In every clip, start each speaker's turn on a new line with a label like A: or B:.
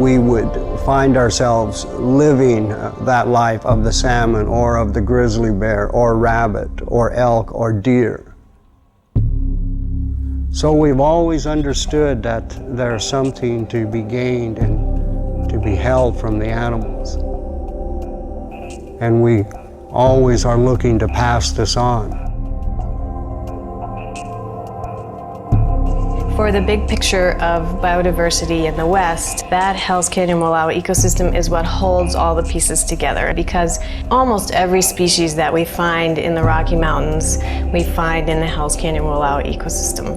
A: we would find ourselves living that life of the salmon or of the grizzly bear or rabbit or elk or deer. So we've always understood that there's something to be gained and to be held from the animals. And we always are looking to pass this on.
B: For the big picture of biodiversity in the West, that Hells Canyon Wallowa ecosystem is what holds all the pieces together, because almost every species that we find in the Rocky Mountains, we find in the Hells Canyon Wallowa ecosystem.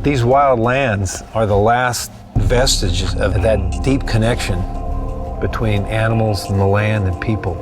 C: These wild lands are the last vestiges of that deep connection between animals and the land and people.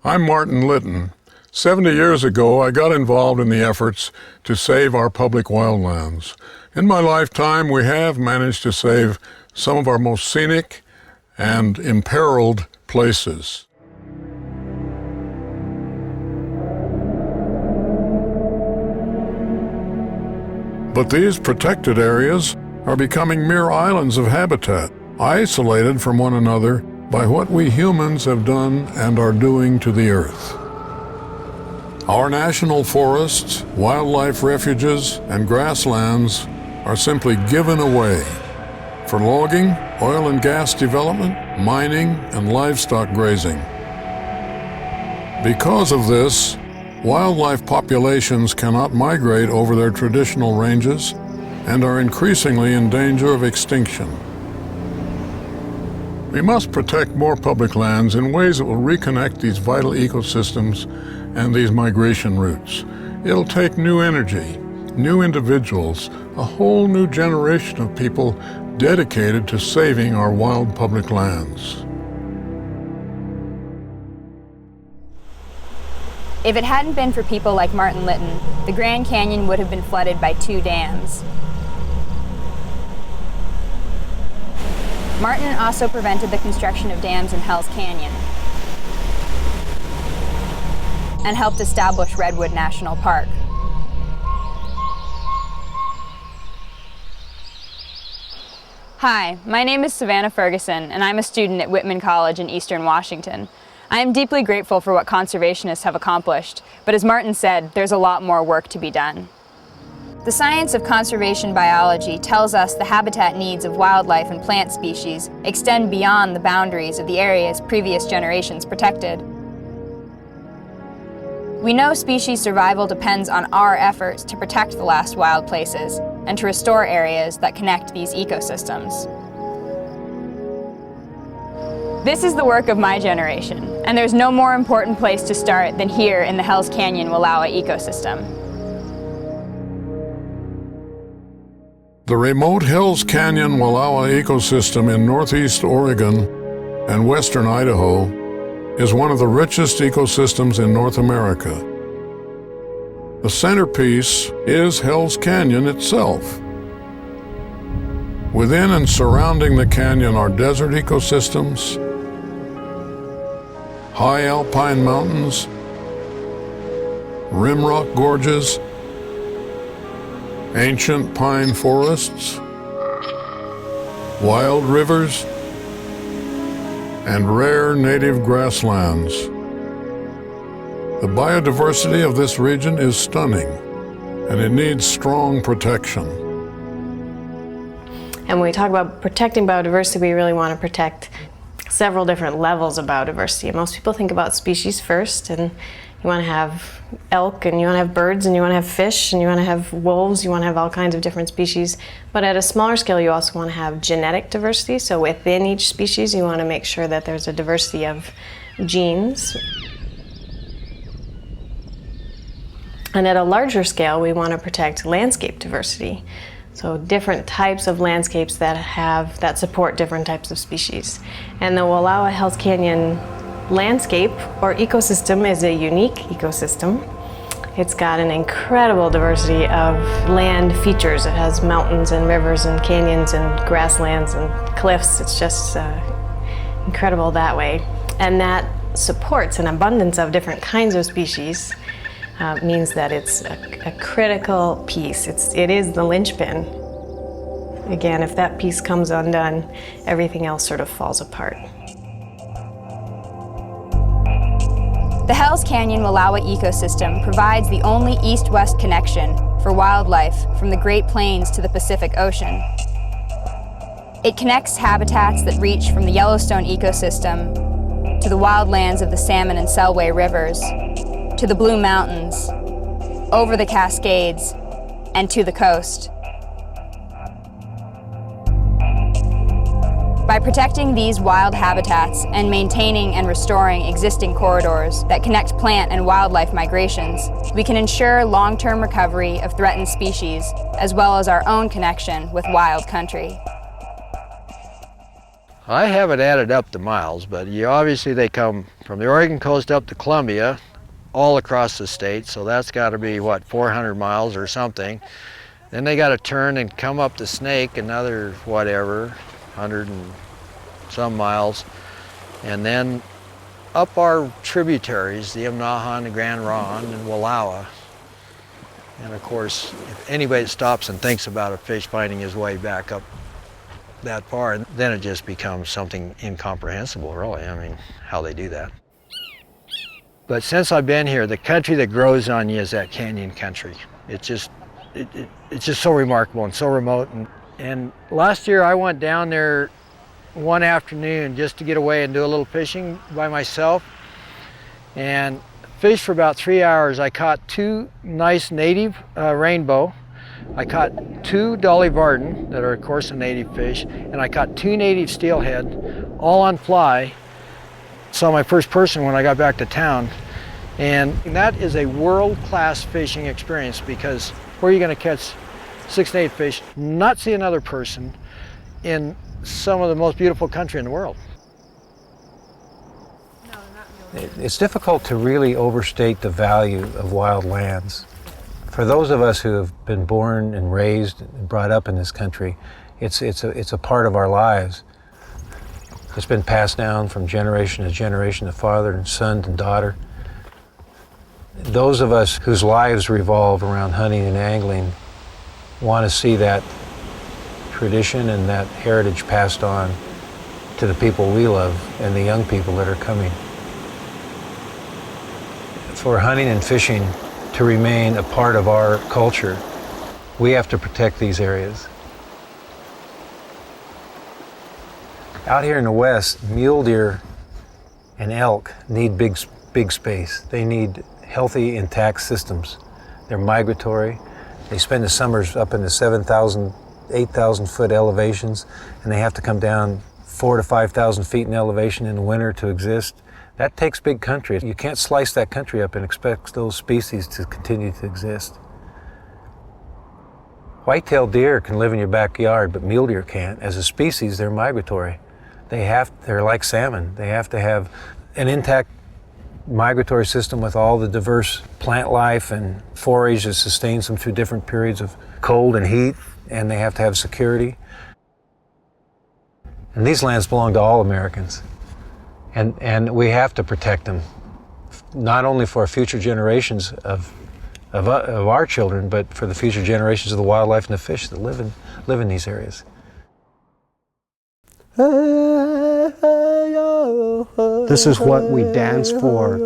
D: I'm Martin Litton. 70 years ago, I got involved in the efforts to save our public wildlands. In my lifetime, we have managed to save some of our most scenic and imperiled places. But these protected areas are becoming mere islands of habitat, isolated from one another by what we humans have done and are doing to the earth. Our national forests, wildlife refuges, and grasslands are simply given away for logging, oil and gas development, mining, and livestock grazing. Because of this, wildlife populations cannot migrate over their traditional ranges and are increasingly in danger of extinction. We must protect more public lands in ways that will reconnect these vital ecosystems and these migration routes. It'll take new energy, new individuals, a whole new generation of people dedicated to saving our wild public lands.
E: If it hadn't been for people like Martin Litton, the Grand Canyon would have been flooded by 2 dams. Martin also prevented the construction of dams in Hells Canyon and helped establish Redwood National Park. Hi, my name is Savannah Ferguson, and I'm a student at Whitman College in Eastern Washington. I am deeply grateful for what conservationists have accomplished, but as Martin said, there's a lot more work to be done. The science of conservation biology tells us the habitat needs of wildlife and plant species extend beyond the boundaries of the areas previous generations protected. We know species survival depends on our efforts to protect the last wild places and to restore areas that connect these ecosystems. This is the work of my generation, and there's no more important place to start than here in the Hells Canyon Wallowa ecosystem.
D: The remote Hells Canyon Wallowa ecosystem in northeast Oregon and western Idaho is one of the richest ecosystems in North America. The centerpiece is Hells Canyon itself. Within and surrounding the canyon are desert ecosystems, high alpine mountains, rimrock gorges, ancient pine forests, wild rivers, and rare native grasslands. The biodiversity of this region is stunning, and it needs strong protection.
B: And when we talk about protecting biodiversity, we really want to protect several different levels of biodiversity. Most people think about species first, and you want to have elk, and you want to have birds, and you want to have fish, and you want to have wolves, you want to have all kinds of different species. But at a smaller scale, you also want to have genetic diversity. So within each species, you want to make sure that there's a diversity of genes. And at a larger scale, we want to protect landscape diversity. So different types of landscapes that support different types of species. And the Wallowa Hells Canyon landscape or ecosystem is a unique ecosystem. It's got an incredible diversity of land features. It has mountains and rivers and canyons and grasslands and cliffs. It's just incredible that way. And that supports an abundance of different kinds of species. Means that it's a critical piece. It is the linchpin. Again, if that piece comes undone, everything else sort of falls apart.
E: The Hells Canyon Wallowa ecosystem provides the only east-west connection for wildlife from the Great Plains to the Pacific Ocean. It connects habitats that reach from the Yellowstone ecosystem to the wildlands of the Salmon and Selway rivers, to the Blue Mountains, over the Cascades, and to the coast. By protecting these wild habitats and maintaining and restoring existing corridors that connect plant and wildlife migrations, we can ensure long-term recovery of threatened species, as well as our own connection with wild country.
F: I haven't added up the miles, but obviously they come from the Oregon coast up to Columbia, all across the state, so that's got to be, what, 400 miles or something. Then they got to turn and come up the Snake, another, whatever, 100 and some miles, and then up our tributaries, the Imnahan, the Grand Ronde, and Wallowa. And of course, if anybody stops and thinks about a fish finding his way back up that far, then it just becomes something incomprehensible, really. I mean, how they do that. But since I've been here, the country that grows on you is that canyon country. It's just so remarkable and so remote. And last year I went down there one afternoon just to get away and do a little fishing by myself, and fished for about 3 hours. I caught 2 nice native rainbow. I caught 2 Dolly Varden that are of course a native fish, and I caught 2 native steelhead, all on fly. Saw my first person when I got back to town, and that is a world-class fishing experience, because where are you going to catch 6 native fish, not see another person in some of the most beautiful country in the world?
C: It's difficult to really overstate the value of wild lands. For those of us who have been born and raised and brought up in this country, it's a part of our lives. It's been passed down from generation to generation, to father and son and daughter. Those of us whose lives revolve around hunting and angling want to see that tradition and that heritage passed on to the people we love and the young people that are coming. For hunting and fishing to remain a part of our culture, we have to protect these areas. Out here in the West, mule deer and elk need big space. They need healthy, intact systems. They're migratory. They spend the summers up in the 7,000, 8,000 foot elevations, and they have to come down 4,000 to 5,000 feet in elevation in the winter to exist. That takes big country. You can't slice that country up and expect those species to continue to exist. White-tailed deer can live in your backyard, but mule deer can't. As a species, they're migratory. They're like salmon. They have to have an intact migratory system with all the diverse plant life and forage that sustains them through different periods of cold and heat, and they have to have security. And these lands belong to all Americans, and we have to protect them, not only for future generations of our children, but for the future generations of the wildlife and the fish that live in these areas.
A: This is what we dance for.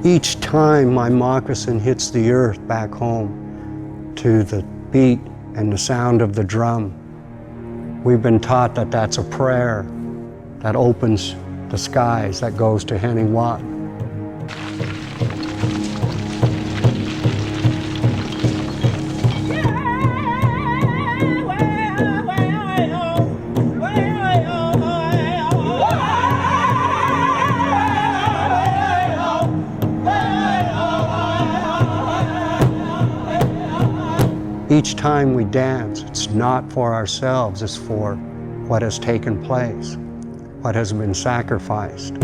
A: Each time my moccasin hits the earth back home to the beat and the sound of the drum, we've been taught that that's a prayer that opens the skies, that goes to Henny Watt. Each time we dance, it's not for ourselves, it's for what has taken place, what has been sacrificed.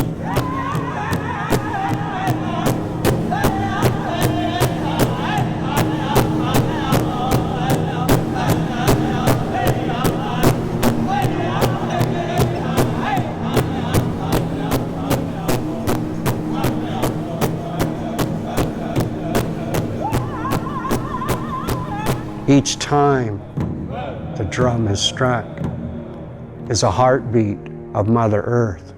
A: Each time the drum is struck is a heartbeat of Mother Earth.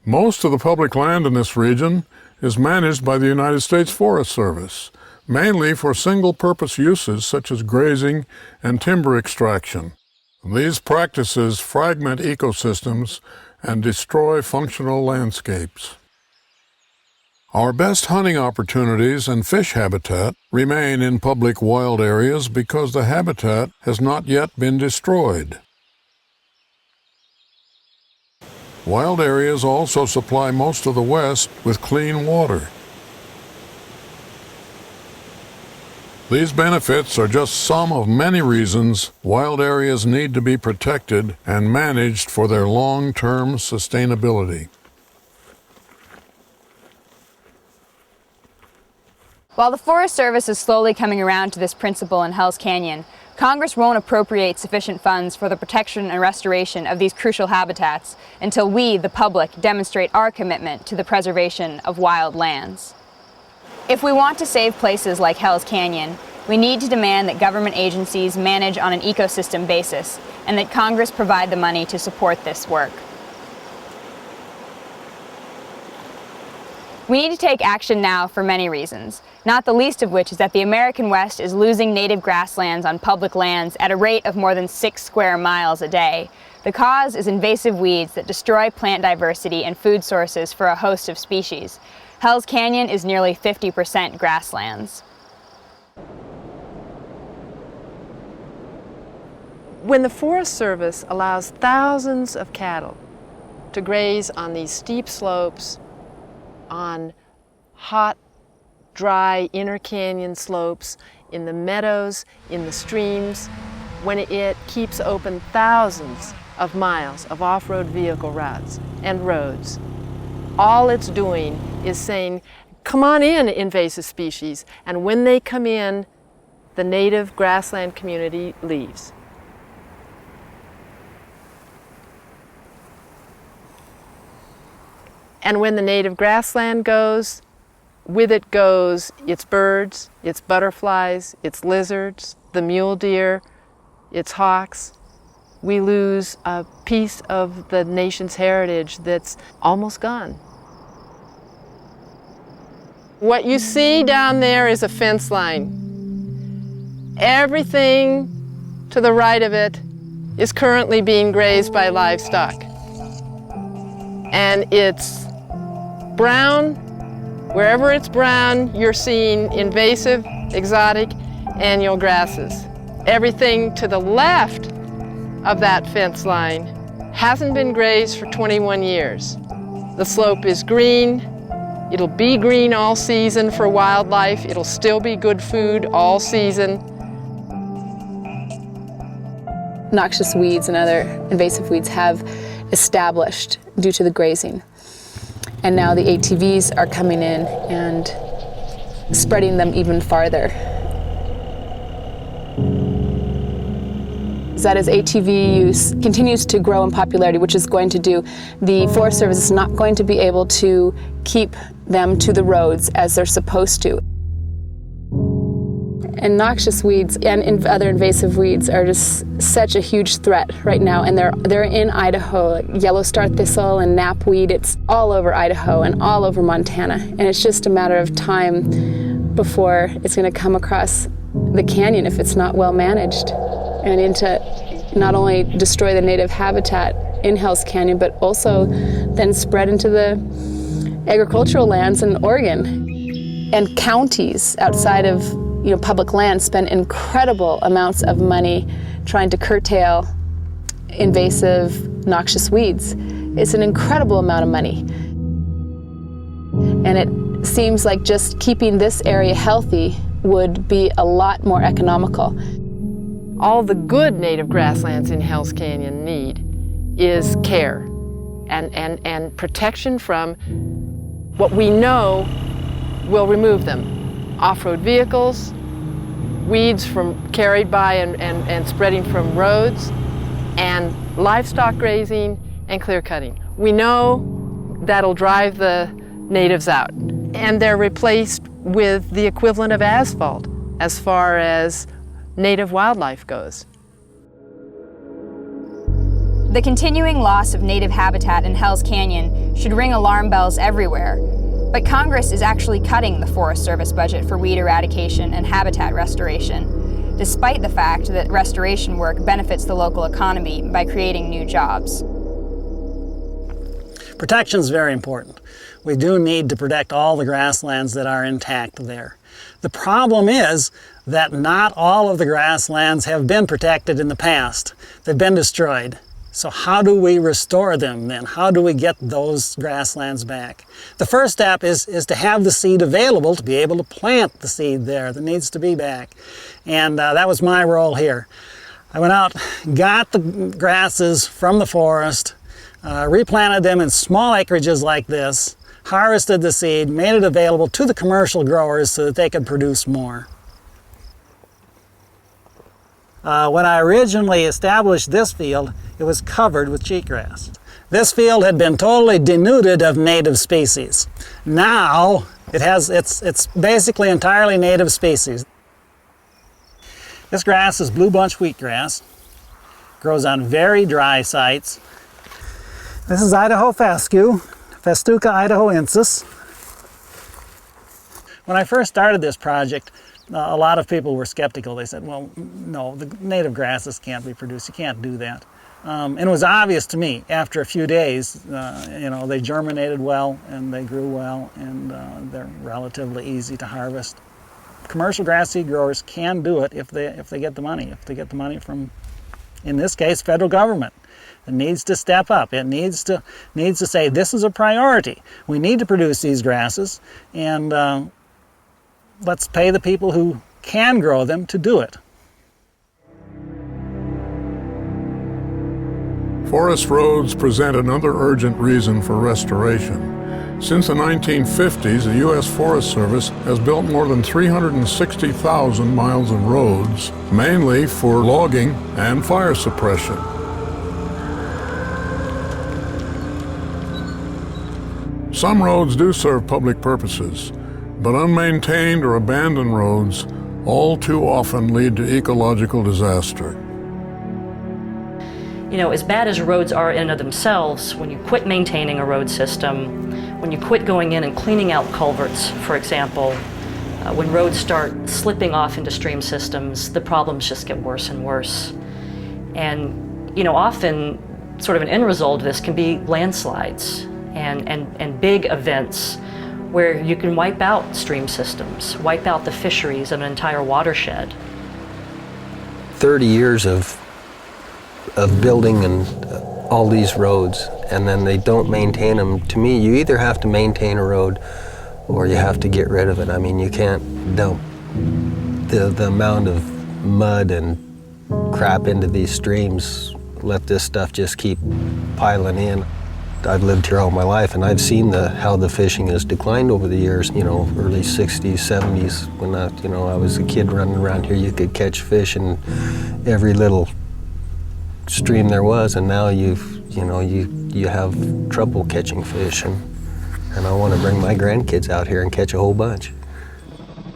D: Most of the public land in this region is managed by the United States Forest Service, mainly for single-purpose uses such as grazing and timber extraction. These practices fragment ecosystems and destroy functional landscapes. Our best hunting opportunities and fish habitat remain in public wild areas because the habitat has not yet been destroyed. Wild areas also supply most of the West with clean water. These benefits are just some of many reasons wild areas need to be protected and managed for their long-term sustainability.
E: While the Forest Service is slowly coming around to this principle in Hell's Canyon, Congress won't appropriate sufficient funds for the protection and restoration of these crucial habitats until we, the public, demonstrate our commitment to the preservation of wild lands. If we want to save places like Hell's Canyon, we need to demand that government agencies manage on an ecosystem basis and that Congress provide the money to support this work. We need to take action now for many reasons, not the least of which is that the American West is losing native grasslands on public lands at a rate of more than 6 square miles a day. The cause is invasive weeds that destroy plant diversity and food sources for a host of species. Hell's Canyon is nearly 50% grasslands.
G: When the Forest Service allows thousands of cattle to graze on these steep slopes, on hot, dry inner canyon slopes, in the meadows, in the streams, when it keeps open thousands of miles of off-road vehicle routes and roads, all it's doing is saying, come on in, invasive species, and when they come in, the native grassland community leaves. And when the native grassland goes, with it goes its birds, its butterflies, its lizards, the mule deer, its hawks. We lose a piece of the nation's heritage that's almost gone. What you see down there is a fence line. Everything to the right of it is currently being grazed by livestock. And it's brown. Wherever it's brown, you're seeing invasive, exotic, annual grasses. Everything to the left of that fence line hasn't been grazed for 21 years. The slope is green. It'll be green all season for wildlife. It'll still be good food all season.
H: Noxious weeds and other invasive weeds have established due to the grazing. And now the ATVs are coming in and spreading them even farther. That as ATV use continues to grow in popularity, which is going to do, the Forest Service is not going to be able to keep them to the roads as they're supposed to. And noxious weeds and other invasive weeds are just such a huge threat right now, and they're in Idaho. Like yellow star thistle and knapweed, it's all over Idaho and all over Montana, and it's just a matter of time before it's going to come across the canyon if it's not well managed, and into not only destroy the native habitat in Hell's Canyon, but also then spread into the agricultural lands in Oregon. And counties outside of public land spend incredible amounts of money trying to curtail invasive, noxious weeds. It's an incredible amount of money. And it seems like just keeping this area healthy would be a lot more economical.
G: All the good native grasslands in Hells Canyon need is care and protection from what we know will remove them. Off-road vehicles, weeds from carried by and spreading from roads, and livestock grazing and clear cutting. We know that'll drive the natives out, and they're replaced with the equivalent of asphalt as far as native wildlife goes.
E: The continuing loss of native habitat in Hells Canyon should ring alarm bells everywhere, but Congress is actually cutting the Forest Service budget for weed eradication and habitat restoration, despite the fact that restoration work benefits the local economy by creating new jobs.
I: Protection is very important. We do need to protect all the grasslands that are intact there. The problem is that not all of the grasslands have been protected in the past. They've been destroyed. So how do we restore them then? How do we get those grasslands back? The first step is to have the seed available to be able to plant the seed there that needs to be back. And that was my role here. I went out, got the grasses from the forest, replanted them in small acreages like this, harvested the seed, made it available to the commercial growers so that they could produce more. When I originally established this field, it was covered with cheatgrass. This field had been totally denuded of native species. Now it's basically entirely native species. This grass is blue bunch wheatgrass. Grows on very dry sites. This is Idaho fescue, Festuca idahoensis. When I first started this project, a lot of people were skeptical. They said, well, no, the native grasses can't be produced. You can't do that. And it was obvious to me after a few days, they germinated well and they grew well and they're relatively easy to harvest. Commercial grass seed growers can do it if they get the money. If they get the money from, in this case, federal government. It needs to step up. It needs to say this is a priority. We need to produce these grasses, and let's pay the people who can grow them to do it.
D: Forest roads present another urgent reason for restoration. Since the 1950s, the U.S. Forest Service has built more than 360,000 miles of roads, mainly for logging and fire suppression. Some roads do serve public purposes, but unmaintained or abandoned roads all too often lead to ecological disaster.
J: You know, as bad as roads are in and of themselves, when you quit maintaining a road system, when you quit going in and cleaning out culverts, for example, when roads start slipping off into stream systems, the problems just get worse and worse. And, often sort of an end result of this can be landslides and big events where you can wipe out stream systems, wipe out the fisheries of an entire watershed.
K: 30 years of building and all these roads, and then they don't maintain them. To me, you either have to maintain a road or you have to get rid of it. I mean, you can't dump the amount of mud and crap into these streams, let this stuff just keep piling in. I've lived here all my life, and I've seen how the fishing has declined over the years. Early 60s, 70s, when I was a kid running around here, you could catch fish in every little stream there was, and now you have trouble catching fish, and I want to bring my grandkids out here and catch a whole bunch.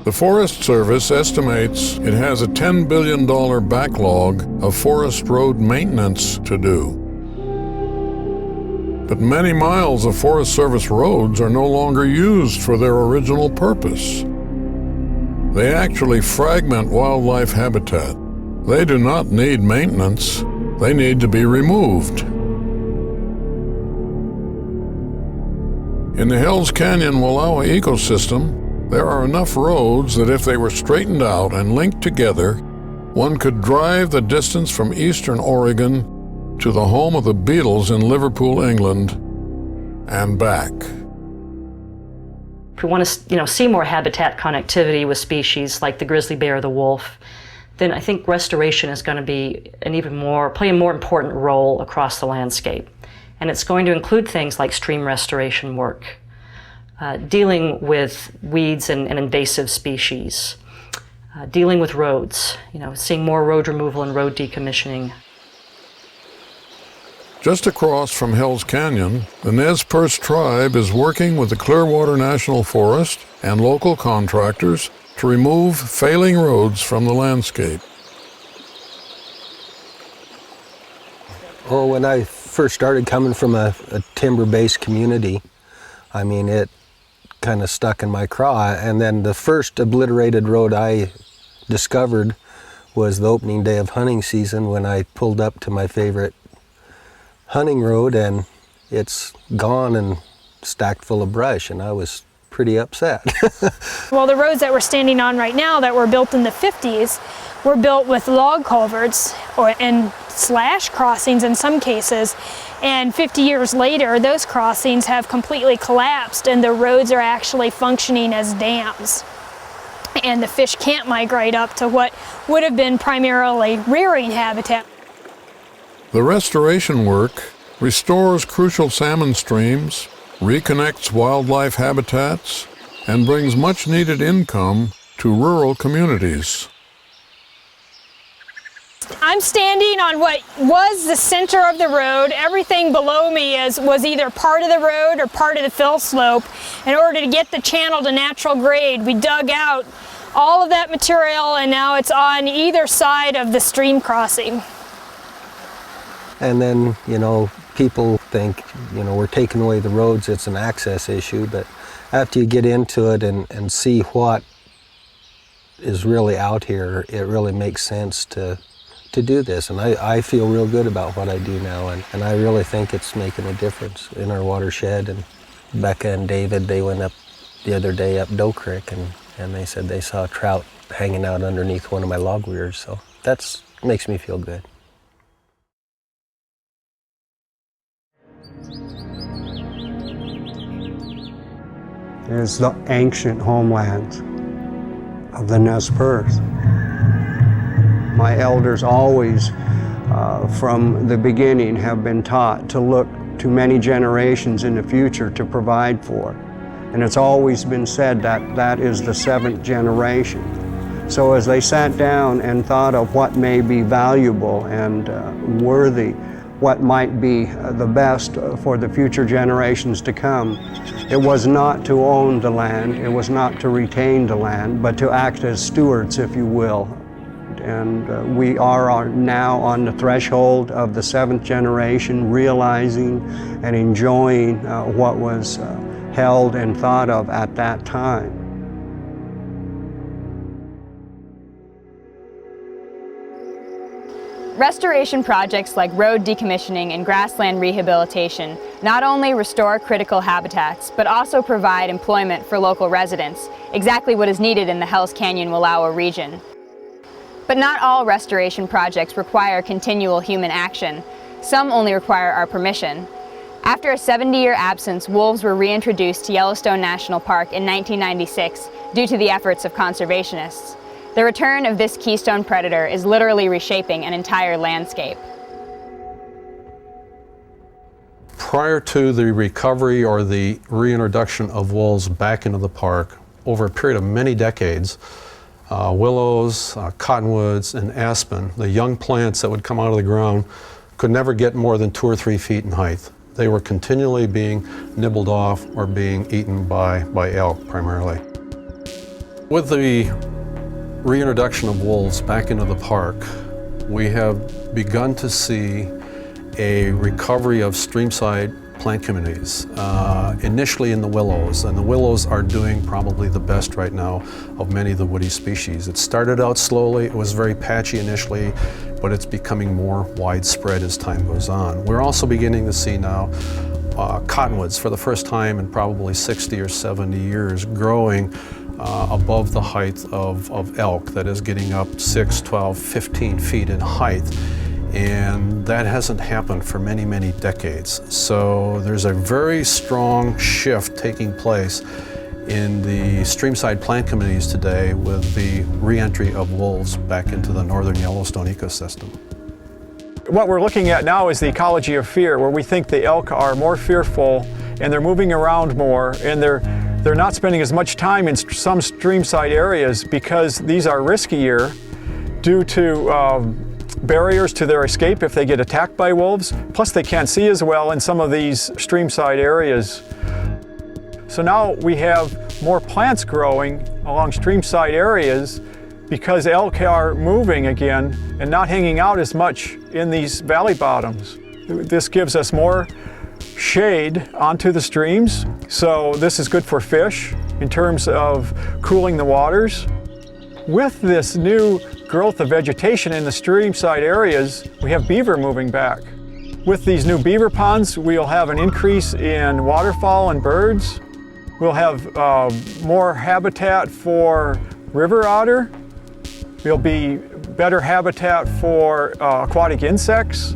D: The Forest Service estimates it has a $10 billion backlog of forest road maintenance to do. But many miles of Forest Service roads are no longer used for their original purpose. They actually fragment wildlife habitat. They do not need maintenance. They need to be removed. In the Hells Canyon Wallowa ecosystem, there are enough roads that if they were straightened out and linked together, one could drive the distance from eastern Oregon to the home of the Beatles in Liverpool, England, and back.
J: If we want to, see more habitat connectivity with species like the grizzly bear or the wolf, then I think restoration is going to be play a more important role across the landscape. And it's going to include things like stream restoration work, dealing with weeds and invasive species, dealing with roads, seeing more road removal and road decommissioning.
D: Just across from Hells Canyon, the Nez Perce tribe is working with the Clearwater National Forest and local contractors to remove failing roads from the landscape.
K: Well, when I first started coming from a timber-based community, it kind of stuck in my craw. And then the first obliterated road I discovered was the opening day of hunting season when I pulled up to my favorite hunting road, and it's gone and stacked full of brush, and I was pretty upset.
L: Well, the roads that we're standing on right now that were built in the 50s were built with log culverts and slash crossings in some cases, and 50 years later those crossings have completely collapsed and the roads are actually functioning as dams, and the fish can't migrate up to what would have been primarily rearing habitat.
D: The restoration work restores crucial salmon streams, reconnects wildlife habitats, and brings much-needed income to rural communities.
L: I'm standing on what was the center of the road. Everything below me was either part of the road or part of the fill slope. In order to get the channel to natural grade, we dug out all of that material, and now it's on either side of the stream crossing.
K: And then, people think, we're taking away the roads, it's an access issue, but after you get into it and see what is really out here, it really makes sense to do this. And I feel real good about what I do now, and I really think it's making a difference in our watershed. And Becca and David, they went up the other day up Doe Creek, and they said they saw trout hanging out underneath one of my log weirs, so that makes me feel good.
A: Is the ancient homelands of the Nez Perce. My elders always, from the beginning, have been taught to look to many generations in the future to provide for. And it's always been said that that is the seventh generation. So as they sat down and thought of what may be valuable and worthy, what might be the best for the future generations to come, it was not to own the land, it was not to retain the land, but to act as stewards, if you will. And we are now on the threshold of the seventh generation, realizing and enjoying what was held and thought of at that time.
E: Restoration projects like road decommissioning and grassland rehabilitation not only restore critical habitats, but also provide employment for local residents, exactly what is needed in the Hells Canyon-Wallowa region. But not all restoration projects require continual human action. Some only require our permission. After a 70-year absence, wolves were reintroduced to Yellowstone National Park in 1996 due to the efforts of conservationists. The return of this keystone predator is literally reshaping an entire landscape.
M: Prior to the recovery or the reintroduction of wolves back into the park, over a period of many decades, willows, cottonwoods, and aspen, the young plants that would come out of the ground, could never get more than 2 or 3 feet in height. They were continually being nibbled off or being eaten by elk primarily. With the reintroduction of wolves back into the park, we have begun to see a recovery of streamside plant communities, initially in the willows, and the willows are doing probably the best right now of many of the woody species. It started out slowly, it was very patchy initially, but it's becoming more widespread as time goes on. We're also beginning to see now cottonwoods for the first time in probably 60 or 70 years growing above the height of elk that is getting up 6, 12, 15 feet in height. And that hasn't happened for many, many decades. So there's a very strong shift taking place in the streamside plant communities today with the re-entry of wolves back into the northern Yellowstone ecosystem.
N: What we're looking at now is the ecology of fear, where we think the elk are more fearful and they're moving around more, and they're not spending as much time in some streamside areas because these are riskier due to barriers to their escape if they get attacked by wolves. Plus they can't see as well in some of these streamside areas. So now we have more plants growing along streamside areas because elk are moving again and not hanging out as much in these valley bottoms. This gives us more shade onto the streams, so this is good for fish in terms of cooling the waters. With this new growth of vegetation in the streamside areas, we have beaver moving back. With these new beaver ponds, we'll have an increase in waterfowl and birds. We'll have more habitat for river otter. There'll be better habitat for aquatic insects.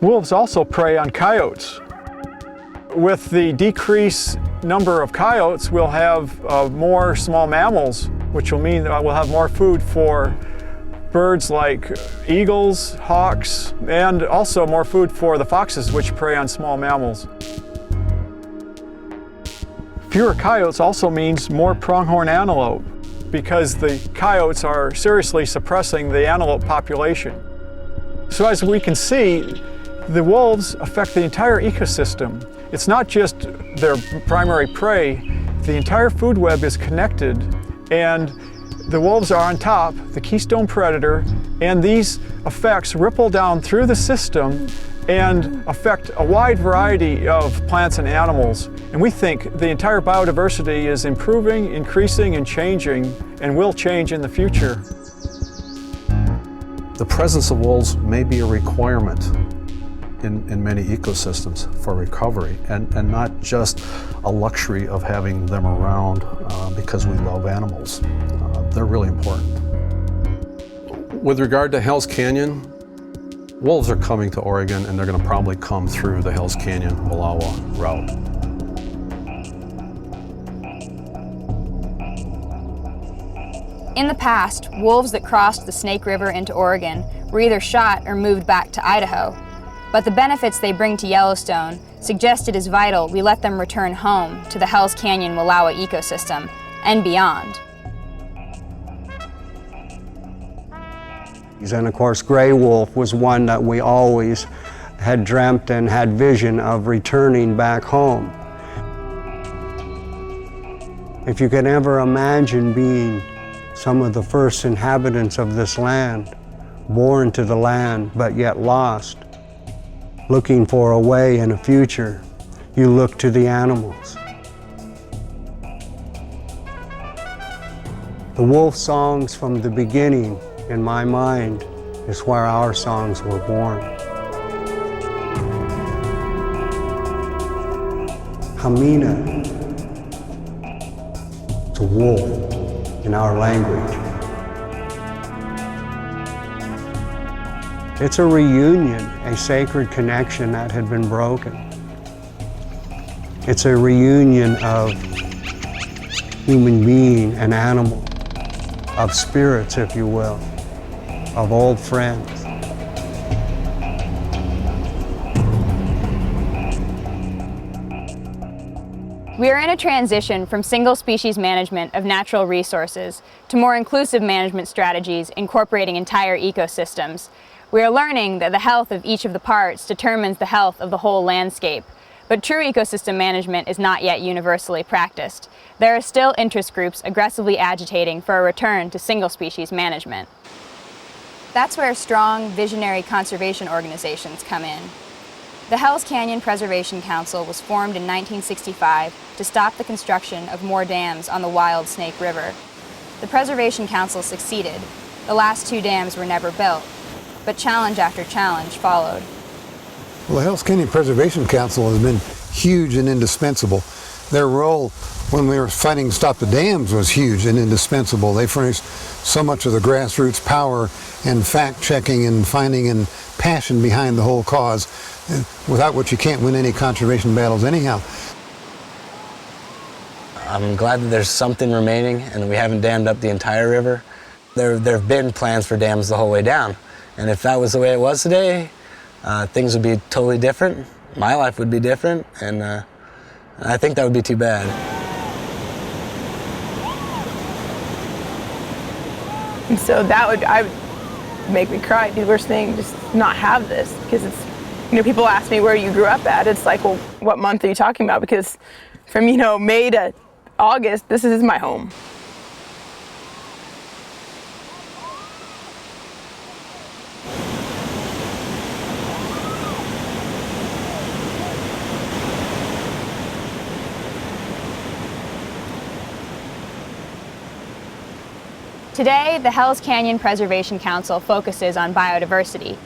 N: Wolves also prey on coyotes. With the decreased number of coyotes, we'll have more small mammals, which will mean that we'll have more food for birds like eagles, hawks, and also more food for the foxes, which prey on small mammals. Fewer coyotes also means more pronghorn antelope, because the coyotes are seriously suppressing the antelope population. So as we can see, the wolves affect the entire ecosystem. It's not just their primary prey, the entire food web is connected, and the wolves are on top, the keystone predator, and these effects ripple down through the system and affect a wide variety of plants and animals. And we think the entire biodiversity is improving, increasing, and changing, and will change in the future.
M: The presence of wolves may be a requirement in many ecosystems for recovery, and not just a luxury of having them around because we love animals. They're really important. With regard to Hell's Canyon, wolves are coming to Oregon, and they're going to probably come through the Hell's Canyon Wallowa route.
E: In the past, wolves that crossed the Snake River into Oregon were either shot or moved back to Idaho. But the benefits they bring to Yellowstone suggest it is vital we let them return home to the Hell's Canyon Wallowa ecosystem and beyond.
A: And of course, gray wolf was one that we always had dreamt and had vision of returning back home. If you can ever imagine being some of the first inhabitants of this land, born to the land but yet lost, looking for a way and a future, you look to the animals. The wolf songs from the beginning, in my mind, is where our songs were born. Hamina, it's a wolf in our language. It's a reunion, a sacred connection that had been broken. It's a reunion of human being and animal, of spirits, if you will, of old friends.
E: We are in a transition from single species management of natural resources to more inclusive management strategies incorporating entire ecosystems. We are learning that the health of each of the parts determines the health of the whole landscape, but true ecosystem management is not yet universally practiced. There are still interest groups aggressively agitating for a return to single species management. That's where strong, visionary conservation organizations come in. The Hell's Canyon Preservation Council was formed in 1965 to stop the construction of more dams on the wild Snake River. The Preservation Council succeeded. The last 2 dams were never built, but challenge after challenge followed.
O: Well, the Hell's Canyon Preservation Council has been huge and indispensable. Their role when we were fighting to stop the dams was huge and indispensable. They furnished so much of the grassroots power and fact-checking and finding and passion behind the whole cause, without which you can't win any conservation battles anyhow.
P: I'm glad that there's something remaining and we haven't dammed up the entire river. There have been plans for dams the whole way down, and if that was the way it was today, things would be totally different. My life would be different, and I think that would be too bad.
Q: And so that would make me cry. It'd be the worst thing, just not have this, because it's, you know, people ask me where you grew up at. It's like, well, what month are you talking about? Because from, you know, May to August, this is my home.
E: Today, the Hells Canyon Preservation Council focuses on biodiversity.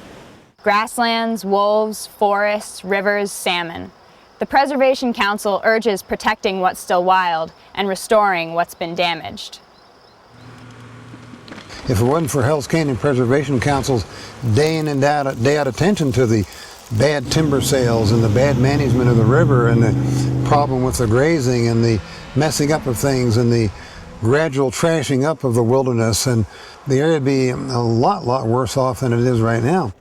E: Grasslands, wolves, forests, rivers, salmon. The Preservation Council urges protecting what's still wild and restoring what's been damaged.
O: If it wasn't for Hells Canyon Preservation Council's day in and day out attention to the bad timber sales and the bad management of the river and the problem with the grazing and the messing up of things and the gradual trashing up of the wilderness, and the area would be a lot worse off than it is right now.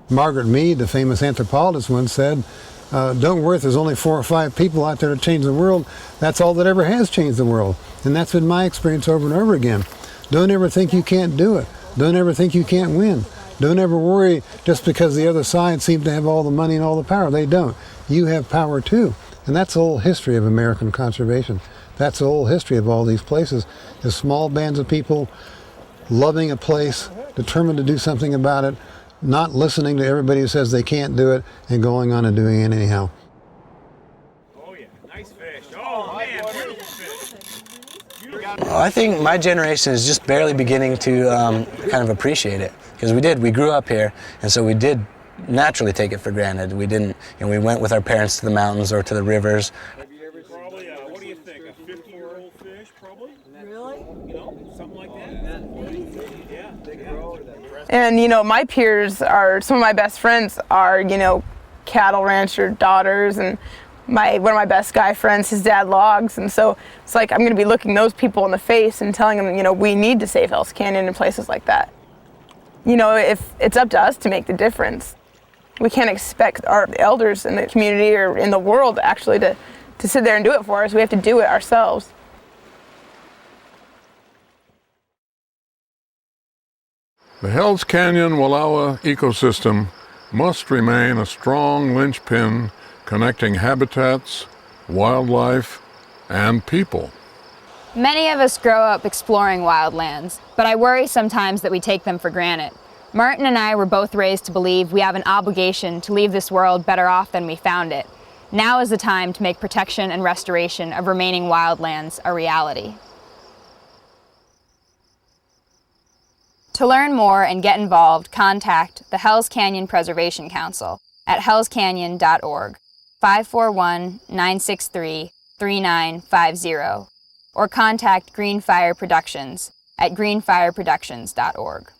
O: Margaret Mead, the famous anthropologist, once said, don't worry if there's only 4 or 5 people out there to change the world. That's all that ever has changed the world. And that's been my experience over and over again. Don't ever think you can't do it. Don't ever think you can't win. Don't ever worry just because the other side seems to have all the money and all the power. They don't. You have power too. And that's the whole history of American conservation. That's the whole history of all these places. There's small bands of people loving a place, determined to do something about it, not listening to everybody who says they can't do it, and going on and doing it anyhow.
R: Oh yeah, nice fish. Oh man, beautiful fish.
P: Well, I think my generation is just barely beginning to kind of appreciate it, because we grew up here, and so we did naturally take it for granted. We didn't, and we went with our parents to the mountains or to the rivers.
R: Probably, what do you think? A 50-year-old fish, probably? Really? You know, something like that. Yeah.
Q: And, you know, my peers are, some of my best friends are, you know, cattle rancher daughters, and one of my best guy friends, his dad logs, and so it's like I'm going to be looking those people in the face and telling them, you know, we need to save Hells Canyon and places like that. You know, if it's up to us to make the difference. We can't expect our elders in the community or in the world actually to sit there and do it for us. We have to do it ourselves.
D: The Hells Canyon Wallowa ecosystem must remain a strong linchpin connecting habitats, wildlife, and people.
E: Many of us grow up exploring wildlands, but I worry sometimes that we take them for granted. Martin and I were both raised to believe we have an obligation to leave this world better off than we found it. Now is the time to make protection and restoration of remaining wildlands a reality. To learn more and get involved, contact the Hells Canyon Preservation Council at hellscanyon.org, 541-963-3950, or contact Green Fire Productions at greenfireproductions.org.